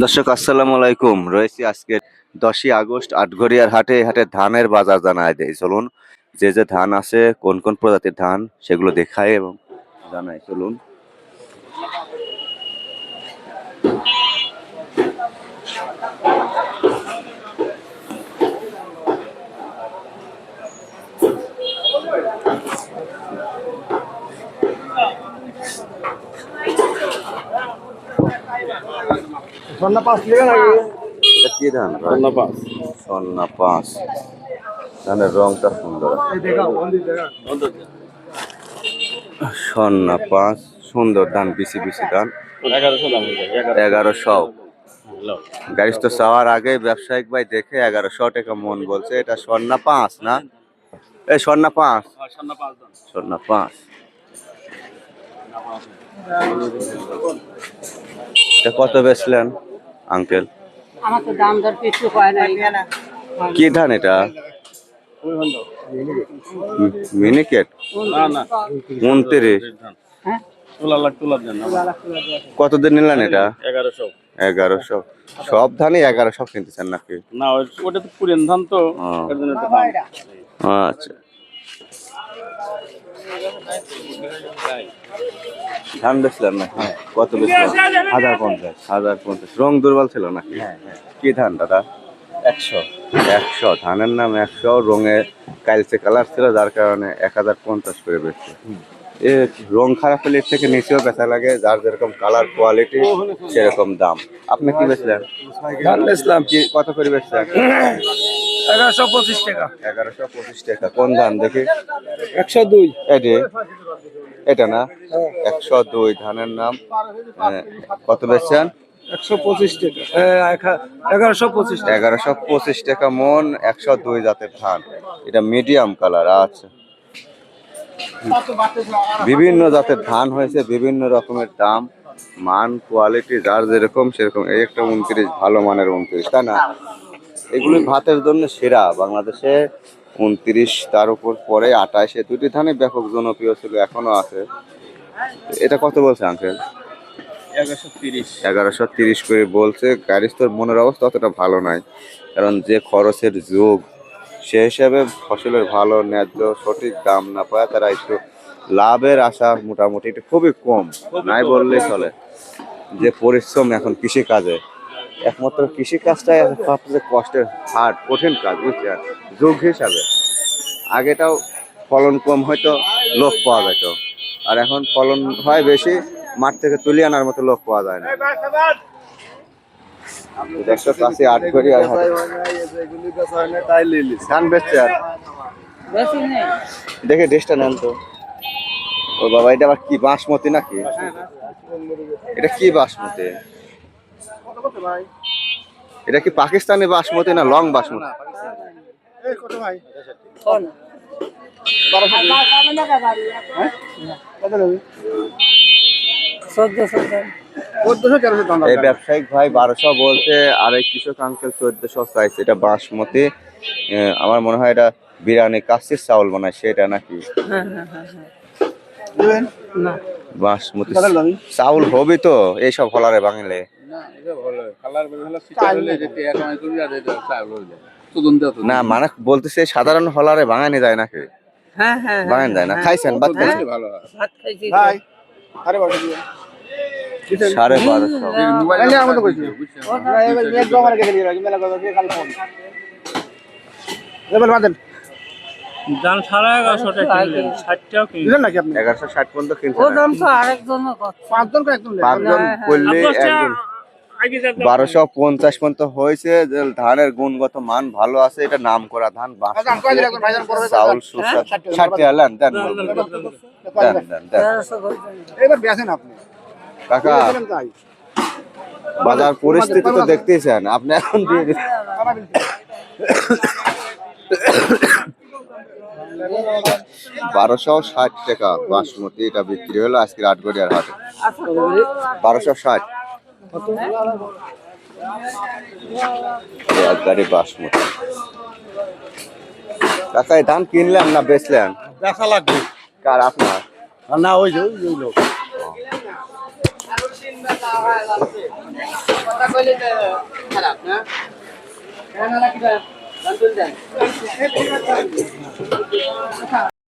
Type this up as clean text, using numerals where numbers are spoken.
দর্শক আসসালামু আলাইকুম। রয়েছি আজকে 10ই আগস্ট আটঘরিয়ার হাটে। হাটে ধানের বাজার জানায় দেয়। চলুন যে যে ধান আছে, কোন কোন প্রজাতির ধান সেগুলো দেখায় এবং জানাই। চলুন। এটা কি ধান? সন্না পাঁচ। ধানের রংটা সুন্দর। সন্না পাঁচ সুন্দর ধান, বিসি বিসি ধান। 1100। গাড়ি তো চাওয়ার আগে ব্যবসায়িক ভাই দেখে 1100 টাকা মন বলছে। এটা সন্না পাঁচ না? এই সন্না পাঁচ, সন্না পাঁচ। এটা কত বেচলেন আঙ্কেল? আমার তো দাম দর কিছু হয় নাই। কি ধান এটা? মিনিকেট? 29। হ্যাঁ, কতদিন নিলেন এটা? 1100। সব ধানই 1100 কিনতেছেন নাকি? না, ওটা তো পুরান ধান তো। আচ্ছা। ধান বেচলেন না? কত বেচলেন? 1050। রং দুর্বল ছিল নাকি? কি ধান দাদা? 100। ধানের নাম 100, রঙে কালচে কালার ছিল, যার কারণে 1050 করে বেচছে। এ রং খারাপ হলে এর থেকে নিচেও বেচা লাগে, যার যেরকম কালার কোয়ালিটি সেরকম দাম। আপনি কি বেচলেন? ধান বেচলাম কি কত করে বেচলেন? 1125 টাকা। 1125 টাকা। কোন ধান দেখি? 102। এটা না? 102 ধানের নাম। কত বেচছেন? 125 টাকা। 1125 টাকা। 1125 টাকা মন। 102 জাতের ধান। এটা মিডিয়াম কালার। আচ্ছা, বিভিন্ন জাতের ধান হয়েছে, বিভিন্ন রকমের দাম, মান কোয়ালিটি যার যেরকম সেরকম। এই একটা 29, ভালো মানের 29, তাই না? এগুলি ভাতের জন্য সেরা বাংলাদেশে। 29, তার উপর পরে 28। দুটি ধানই ব্যাপক জনপ্রিয় ছিল, এখনো আছে। এটা কত বলছে আঙ্কেল? 1130 করে বলছে। গাড়ির তোর মনের অবস্থা অতটা ভালো নাই, কারণ যে খরচের যুগ, সে হিসাবে ফসলের ভালো ন্যায্য সঠিক দাম না পায় তারা একটু লাভের আশা মোটামুটি এটা খুবই কম, নাই বললেই চলে। যে পরিশ্রম এখন কৃষি কাজে, একমাত্র কৃষি কাজটাই সবচেয়ে কষ্টের, হার্ড, কঠিন কাজ, বুঝছেন? যুগ হিসাবে আগেটাও ফলন কম হয়তো, লোক পাওয়া যেত, আর এখন ফলন হয় বেশি, মাঠ থেকে তুলে আনার মতো লোক পাওয়া যায় না। দেখছো কাছে আটঘরিয়া ধান বেচছে। আর দেখে ড্রেসটা নেন তো। ও বাবা, এটা আবার কি বাসমতি নাকি? এটা কি বাসমতি? এটা কি পাকিস্তানি বাসমতি না লং বাসমতি? এই ব্যবসায়িক ভাই 1200 বলছে, আর এই কৃষক আঙ্কেল 1400 চাইছে। এটা বাসমতি। আমার মনে হয় এটা বিরিয়ানি কাচ্চির চাউল বানায়, সেটা নাকি? বাসমতি চাউল হবে তো এইসব হলারে বাঙালি। না মানে বলতেছে সাধারণ হলারে বাঙানি যায় নাকি? বাঙানি যায় না? খাইছেন? ভাত খাইছেন? 1150। ধান 1150 টাকা কিনলেন, 60 টাকা কিনলেন নাকি আপনি? 1160 পর্যন্ত কিনছে। ও দাম তো আরেকজন পাঁচজন করে একদম পাঁচজন করলে একজন 1250 পর্যন্ত হয়েছে। যে ধানের গুণগত মান ভালো আছে, এটা নাম করা ধান, চাউল সুস্বাদু। 60 টাকা নেন, দেন দেন দেন। এবার বেচেন আপনি কাকা, বাজার পরিস্থিতি তো দেখতেইছেন, আপনি এখন দিয়ে দিন। 1260 টাকা বাসমতি এটা বিক্রি হলো আজকে আটঘরিয়ার হাটে। 1260 এক গাড়ি বাসমতি। কাকা, এই ধান কিনলেন না বেচলেন? বেচা লাগবে। কার? আপনার না, ওই লোক। খারাপ না